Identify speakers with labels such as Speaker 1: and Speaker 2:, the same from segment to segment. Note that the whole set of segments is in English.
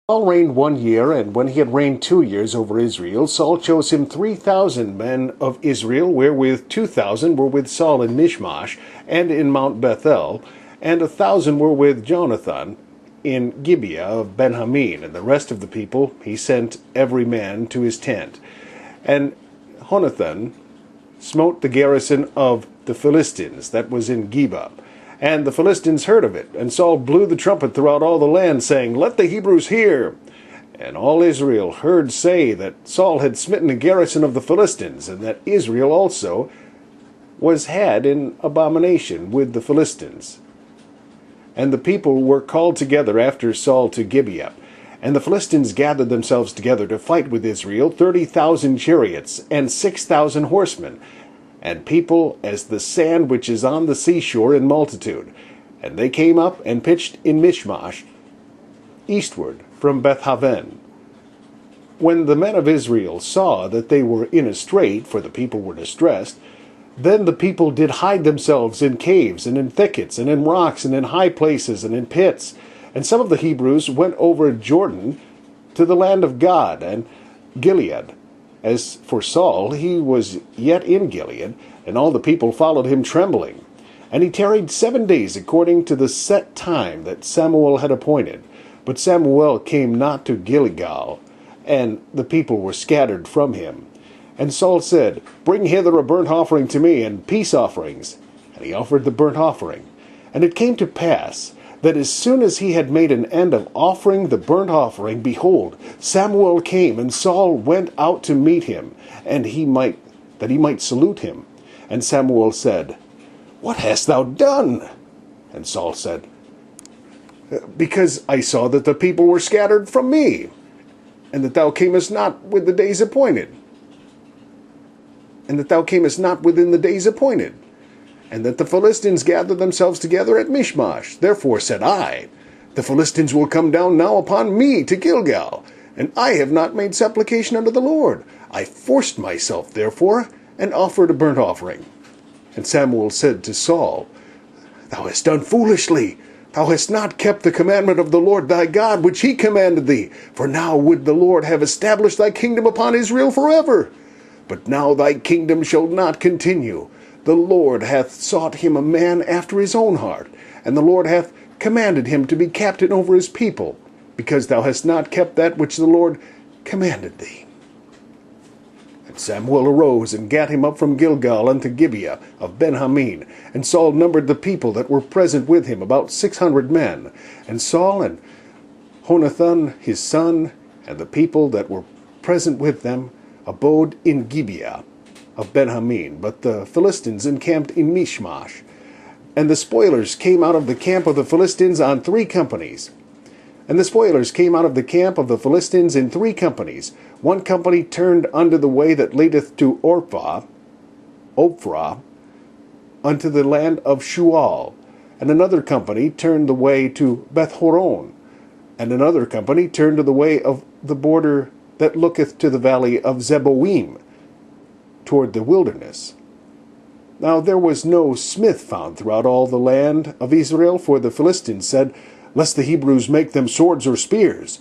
Speaker 1: Saul reigned 1 year, and when he had reigned 2 years over Israel, Saul chose him 3,000 men of Israel, wherewith 2,000 were with Saul in Michmash, and in Mount Bethel, and 1,000 were with Jonathan in Gibeah of Benjamin, and the rest of the people he sent every man to his tent. And Jonathan smote the garrison of the Philistines that was in Geba. And the Philistines heard of it, and Saul blew the trumpet throughout all the land, saying, Let the Hebrews hear. And all Israel heard say that Saul had smitten the garrison of the Philistines, and that Israel also was had in abomination with the Philistines. And the people were called together after Saul to Gibeah. And the Philistines gathered themselves together to fight with Israel, 30,000 chariots, and 6,000 horsemen, and people as the sand which is on the seashore in multitude. And they came up and pitched in Michmash, eastward from Beth aven. When the men of Israel saw that they were in a strait, for the people were distressed, then the people did hide themselves in caves, and in thickets, and in rocks, and in high places, and in pits. And some of the Hebrews went over Jordan to the land of Gad and Gilead. As for Saul, he was yet in Gilead, and all the people followed him trembling. And he tarried 7 days according to the set time that Samuel had appointed. But Samuel came not to Gilgal, and the people were scattered from him. And Saul said, Bring hither a burnt offering to me, and peace offerings. And he offered the burnt offering. And it came to pass, that as soon as he had made an end of offering the burnt offering, behold, Samuel came, and Saul went out to meet him, and that he might salute him. And Samuel said, What hast thou done? And Saul said, Because I saw that the people were scattered from me, and that thou camest not with the days appointed, and that thou camest not within the days appointed, and that the Philistines gathered themselves together at Michmash. Therefore said I, The Philistines will come down now upon me to Gilgal, and I have not made supplication unto the Lord. I forced myself, therefore, and offered a burnt offering. And Samuel said to Saul, Thou hast done foolishly. Thou hast not kept the commandment of the Lord thy God, which he commanded thee. For now would the Lord have established thy kingdom upon Israel forever. But now thy kingdom shall not continue. The Lord hath sought him a man after his own heart, and the Lord hath commanded him to be captain over his people, because thou hast not kept that which the Lord commanded thee. And Samuel arose and gat him up from Gilgal unto Gibeah of Benjamin. And Saul numbered the people that were present with him, about 600 men. And Saul and Jonathan his son, and the people that were present with them, abode in Gibeah of Benjamin, but the Philistines encamped in Michmash. And the spoilers came out of the camp of the Philistines on 3 companies. And the spoilers came out of the camp of the Philistines in 3 companies. 1 company turned unto the way that leadeth to Ophrah, unto the land of Shual. And another company turned the way to Bethhoron. And another company turned to the way of the border that looketh to the valley of Zeboim, toward the wilderness. Now there was no smith found throughout all the land of Israel, for the Philistines said, Lest the Hebrews make them swords or spears.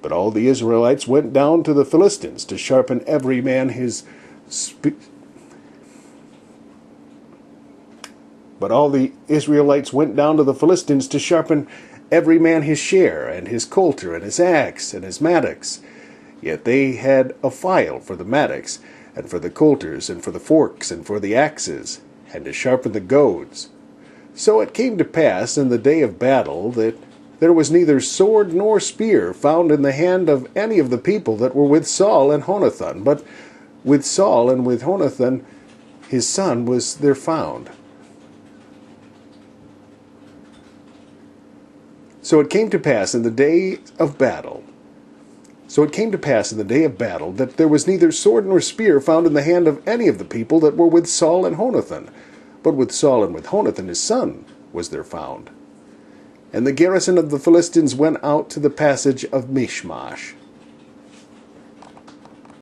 Speaker 1: But all the Israelites went down to the Philistines to sharpen every man his But all the Israelites went down to the Philistines to sharpen every man his share, and his coulter, and his axe, and his mattocks. Yet they had a file for the mattocks, and for the coulters, and for the forks, and for the axes, and to sharpen the goads. So it came to pass in the day of battle that there was neither sword nor spear found in the hand of any of the people that were with Saul and Jonathan, but with Saul and with Jonathan his son was there found. So it came to pass in the day of battle that there was neither sword nor spear found in the hand of any of the people that were with Saul and Jonathan, but with Saul and with Jonathan his son was there found. And the garrison of the Philistines went out to the passage of Michmash.